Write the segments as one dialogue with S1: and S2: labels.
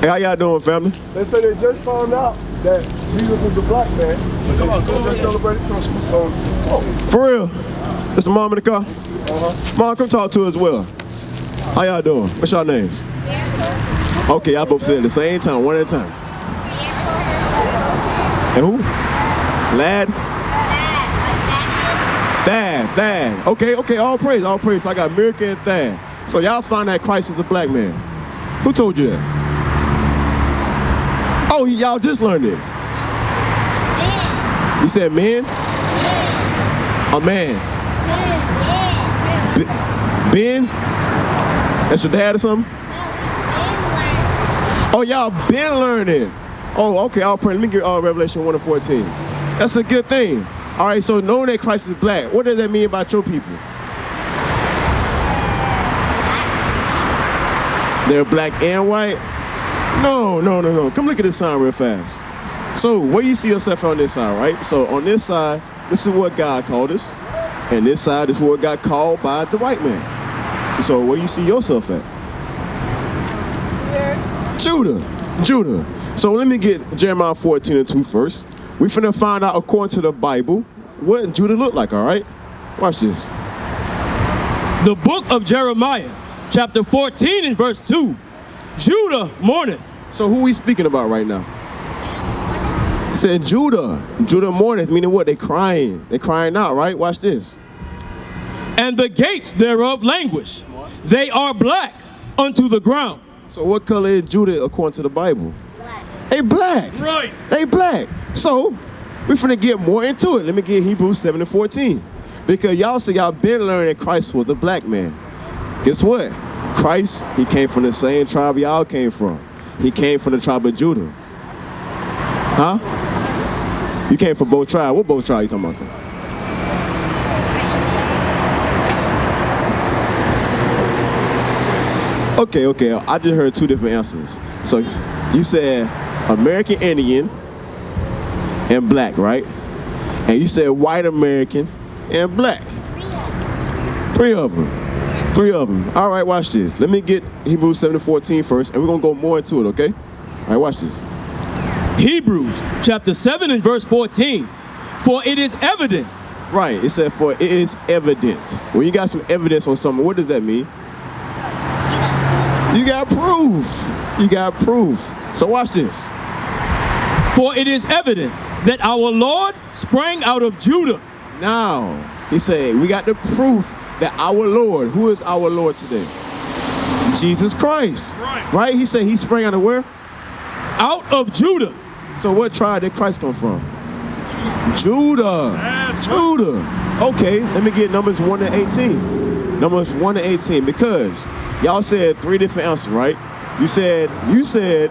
S1: Hey, how y'all doing, family?
S2: They say they just found out that Jesus was a black man. Come on, just celebrated Christmas. So,
S1: For real? This the mom in the car? Mom, come talk to us as well. How y'all doing? What's y'all names? Okay, y'all both said at the same time, one at a time. And who? Lad? Thad. Okay, all praise. So I got Miracle and Thad. So y'all found that Christ is the black man. Who told you that? Oh, y'all just learned it. You said men? A man. Ben? That's your dad or something? Oh, y'all been learning. Oh, okay, I'll pray. Let me get Revelation 1:14. That's a good thing. All right, so knowing that Christ is black, what does that mean about your people? They're black and white? No. Come look at this sign real fast. So where you see yourself on this side, right? So on this side, this is what God called us. And this side is what got called by the white man. So where you see yourself at? Judah. So let me get Jeremiah 14:2 first. We finna find out, according to the Bible, what Judah looked like, all right? Watch this.
S3: The book of Jeremiah, chapter 14 and verse 2. Judah mourneth.
S1: So who we speaking about right now? It said Judah. Judah mourneth, meaning what? They crying. They crying out, right? Watch this.
S3: And the gates thereof languish. They are black unto the ground.
S1: So what color is Judah according to the Bible?
S4: Black.
S1: They black.
S3: Right.
S1: They black. So we finna get more into it. Let me get Hebrews 7:14. Because y'all say y'all been learning that Christ was the black man. Guess what? Christ, he came from the same tribe y'all came from. He came from the tribe of Judah. Huh? You came from both tribes. What both tribes you talking about, son? Okay. I just heard two different answers. So you said American Indian and black, right? And you said white American and black. Three of them. All right, watch this. Let me get Hebrews 7:14 first, and we're going to go more into it, okay? All right, watch this.
S3: Hebrews chapter 7 and verse 14. For it is evident.
S1: Right, it said for it is evident. When you got some evidence on something, what does that mean? You got proof. So watch this.
S3: For it is evident that our Lord sprang out of Judah.
S1: Now, he said, we got the proof that our Lord, who is our Lord today? Jesus Christ. Right? He said he sprang out of where?
S3: Out of Judah.
S1: So what tribe did Christ come from? Judah. Judah. Okay, let me get Numbers 1:18. Numbers 1:18, because y'all said three different answers, right? You said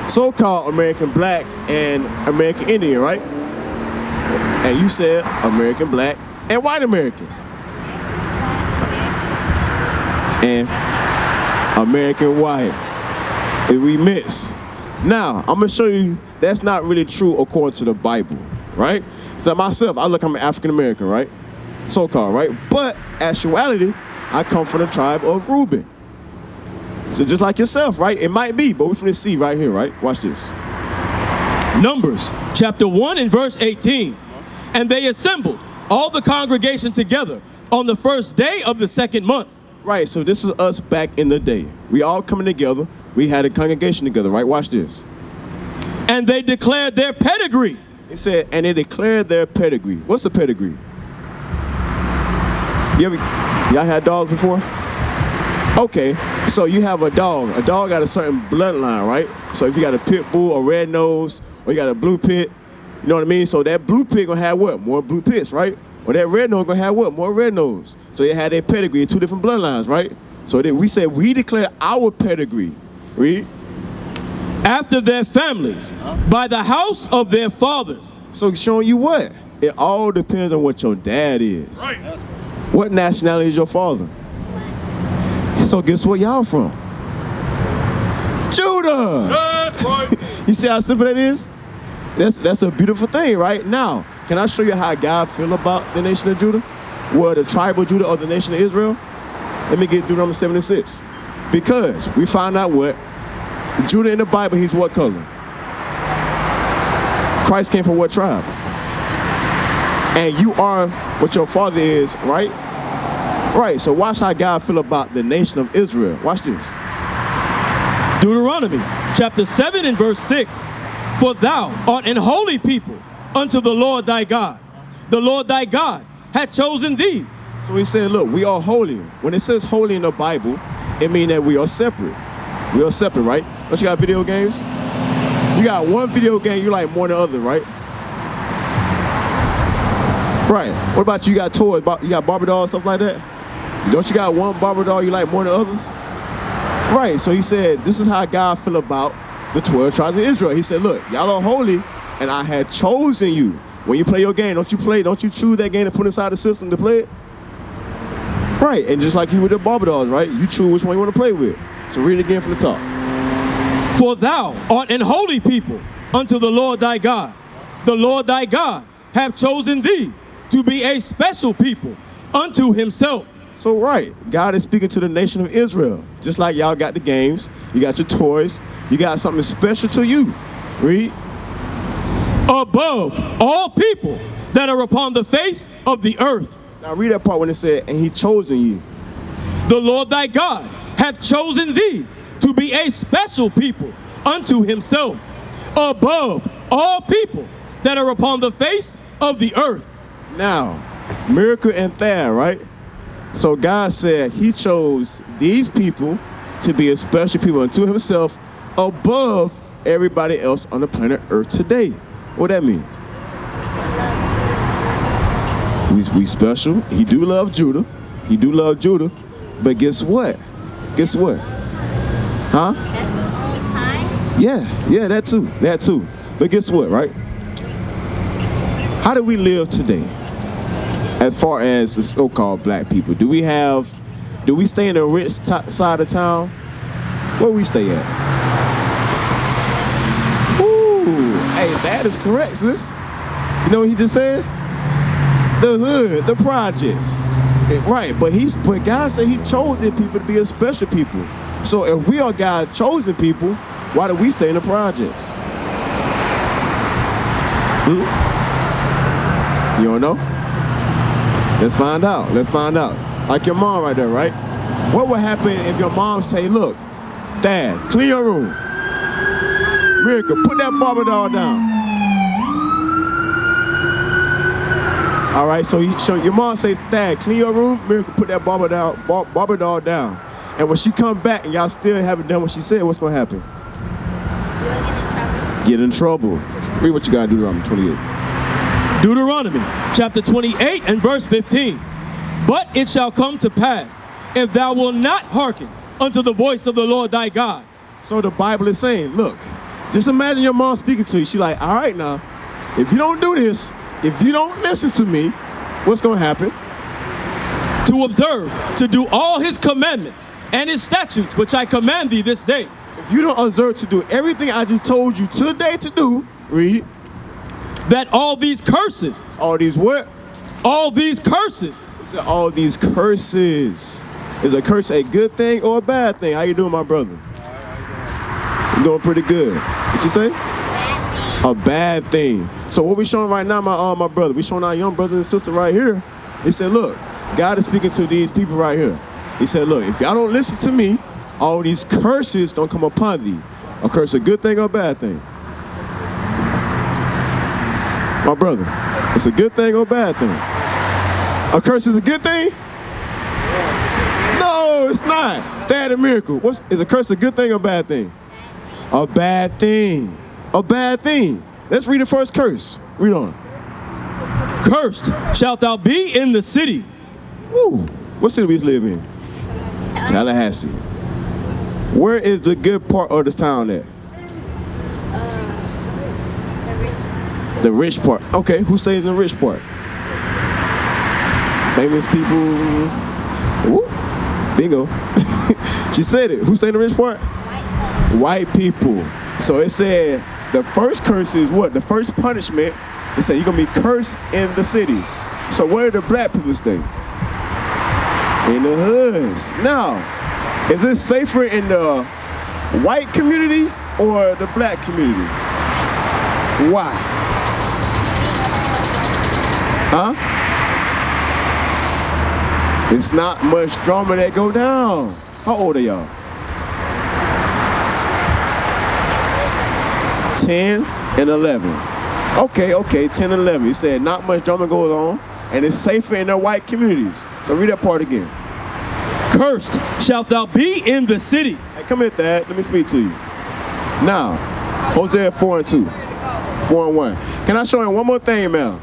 S1: so-called American black and American Indian, right? And you said American black and white American. And American white. If we mix. Now, I'm going to show you that's not really true according to the Bible, right? So myself, I'm an African American, right? So-called, right? But actuality, I come from the tribe of Reuben. So just like yourself, right? It might be, but we're going to see right here, right? Watch this.
S3: Numbers chapter 1 and verse 18. And they assembled all the congregation together on the first day of the second month.
S1: Right, so this is us back in the day. We all coming together. We had a congregation together, right? Watch this.
S3: And they declared their pedigree.
S1: It said, and they declared their pedigree. What's the pedigree? Y'all had dogs before? Okay, so you have a dog. A dog got a certain bloodline, right? So if you got a pit bull, a red nose, or you got a blue pit, you know what I mean? So that blue pit gonna have what? More blue pits, right? Or that red nose gonna have what? More red nose. So you had their pedigree, two different bloodlines, right? So then we said we declare our pedigree. Read.
S3: After their families, by the house of their fathers.
S1: So showing you what? It all depends on what your dad is.
S3: Right.
S1: What nationality is your father? So guess where y'all from? Judah.
S3: That's right.
S1: You see how simple that is? That's a beautiful thing, right? Now, can I show you how God feel about the nation of Judah? Well, the tribe of Judah or the nation of Israel? Let me get Deuteronomy 7:6. Because we found out what Judah in the Bible, he's what color? Christ came from what tribe? And you are what your father is, right? Right, so watch how God feel about the nation of Israel. Watch this.
S3: Deuteronomy chapter 7 and verse 6. For thou art an holy people unto the Lord thy God. The Lord thy God hath chosen thee.
S1: So he said, look, we are holy. When it says holy in the Bible, it means that we are separate. We are separate, right? Don't you got video games? You got one video game you like more than other, right? Right. What about you got toys? You got Barbie dolls, stuff like that? Don't you got one Barbie doll you like more than others? Right. So he said, this is how God feel about the 12 tribes of Israel. He said, look, y'all are holy, and I had chosen you. When you play your game, don't you choose that game and put inside the system to play it? Right. And just like you with the Barbie dolls, right? You choose which one you want to play with. So read it again from the top.
S3: For thou art an holy people unto the Lord thy God. The Lord thy God hath chosen thee to be a special people unto himself.
S1: So right, God is speaking to the nation of Israel. Just like y'all got the games, you got your toys, you got something special to you. Read.
S3: Above all people that are upon the face of the earth.
S1: Now read that part when it said, and he chosen you.
S3: The Lord thy God hath chosen thee to be a special people unto himself, above all people that are upon the face of the earth.
S1: Now, Miracle and Thad, right? So God said he chose these people to be a special people unto himself above everybody else on the planet Earth today. What that mean? We special. He do love Judah. He do love Judah. But guess what? Guess what? Huh? Yeah, that too. That too. But guess what, right? How do we live today? As far as the so-called black people, do we stay in the rich side of town? Where we stay at? Ooh, hey, that is correct, sis. You know what he just said? The hood, the projects. Right, but God said he chose these people to be a special people. So if we are God's chosen people, why do we stay in the projects? You don't know? Let's find out. Let's find out. Like your mom right there, right? What would happen if your mom say, look, Dad, clean your room. Miracle, put that Barbie doll down. All right, so your mom says, Dad, clean your room. Miracle, put that Barbie doll down. And when she come back and y'all still haven't done what she said, what's going to happen? Get in trouble. Read what you got to do, Deuteronomy 28.
S3: Deuteronomy chapter 28 and verse 15. But it shall come to pass, if thou wilt not hearken unto the voice of the Lord thy God.
S1: So the Bible is saying, look, just imagine your mom speaking to you. She's like, all right now, if you don't do this, if you don't listen to me, what's going to happen?
S3: To observe, to do all his commandments and his statutes, which I command thee this day.
S1: If you don't observe to do everything I just told you today to do, read.
S3: That all these curses.
S1: All these what?
S3: All these curses.
S1: All these curses. Is a curse a good thing or a bad thing? How you doing, my brother? I'm doing pretty good. What you say? A bad thing. So what we showing right now, my brother? We showing our young brother and sister right here. He said, look, God is speaking to these people right here. He said, look, if y'all don't listen to me, all these curses don't come upon thee. A curse a good thing or a bad thing? My brother, it's a good thing or a bad thing? A curse is a good thing? No, it's not. That a miracle. Is a curse a good thing or a bad thing? A bad thing. A bad thing. Let's read the first curse. Read on.
S3: Cursed shalt thou be in the city.
S1: Woo. What city we live in? Tallahassee. Where is the good part of this town at? The rich part. Okay, who stays in the rich part? Famous people. Woo. Bingo. She said it. Who stays in the rich part? White people. So it said the first curse is what? The first punishment. It said you're going to be cursed in the city. So where do the black people stay? In the hoods. Now, is it safer in the white community or the black community? Why? Huh? It's not much drama that go down. How old are y'all? 10 and 11. Okay, 10 and 11. He said not much drama goes on, and it's safer in their white communities. So read that part again.
S3: Cursed shalt thou be in the city.
S1: Hey, come here, Thad. Let me speak to you. Now, Hosea 4 and 2. 4 and 1. Can I show you one more thing, man?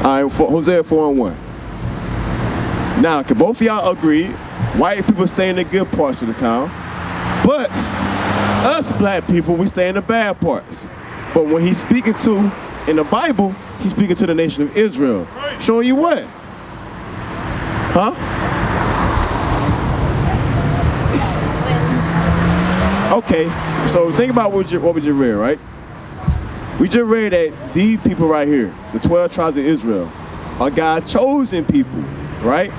S1: All right, Hosea 4 and 1. Now, can both of y'all agree, white people stay in the good parts of the town, but us black people, we stay in the bad parts. But when he's speaking to, in the Bible, he's speaking to the nation of Israel. Showing you what? Huh? Okay, so think about what we just read, right? We just read that these people right here, the 12 tribes of Israel, are God's chosen people, right?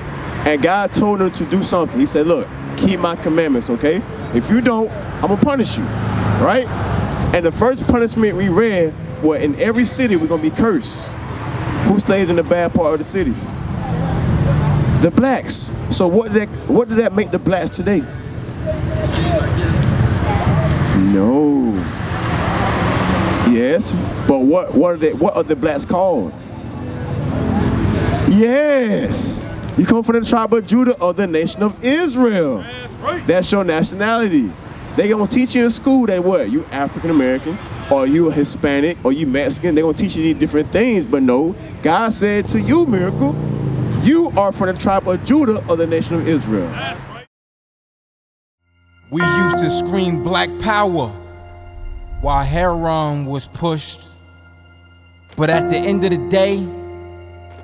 S1: And God told them to do something. He said, look, keep my commandments, okay? If you don't, I'm gonna punish you, right? And the first punishment we read was in every city we're gonna be cursed. Who stays in the bad part of the cities? The blacks. So what did that make the blacks today? No. Yes, but what are the blacks called? Yes. You come from the tribe of Judah or the nation of Israel. That's right. That's your nationality. They gonna teach you in school that what? You African American, or you Hispanic, or you Mexican. They gonna teach you these different things, but no, God said to you, Miracle, you are from the tribe of Judah or the nation of Israel. That's right.
S4: We used to scream black power while heroin was pushed. But at the end of the day,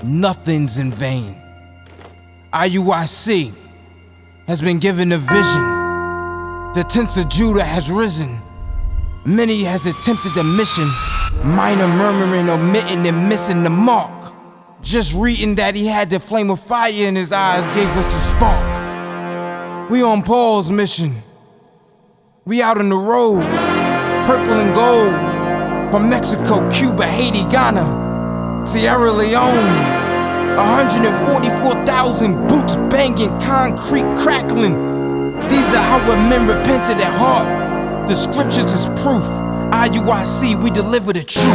S4: nothing's in vain. IUIC has been given a vision. The tents of Judah has risen. Many has attempted the mission, minor murmuring, omitting, and missing the mark. Just reading that he had the flame of fire in his eyes gave us the spark. We on Paul's mission. We out on the road, purple and gold, from Mexico, Cuba, Haiti, Ghana, Sierra Leone. 144,000 boots banging, concrete crackling. These are how men repented at heart. The scriptures is proof. IUIC, we deliver the truth.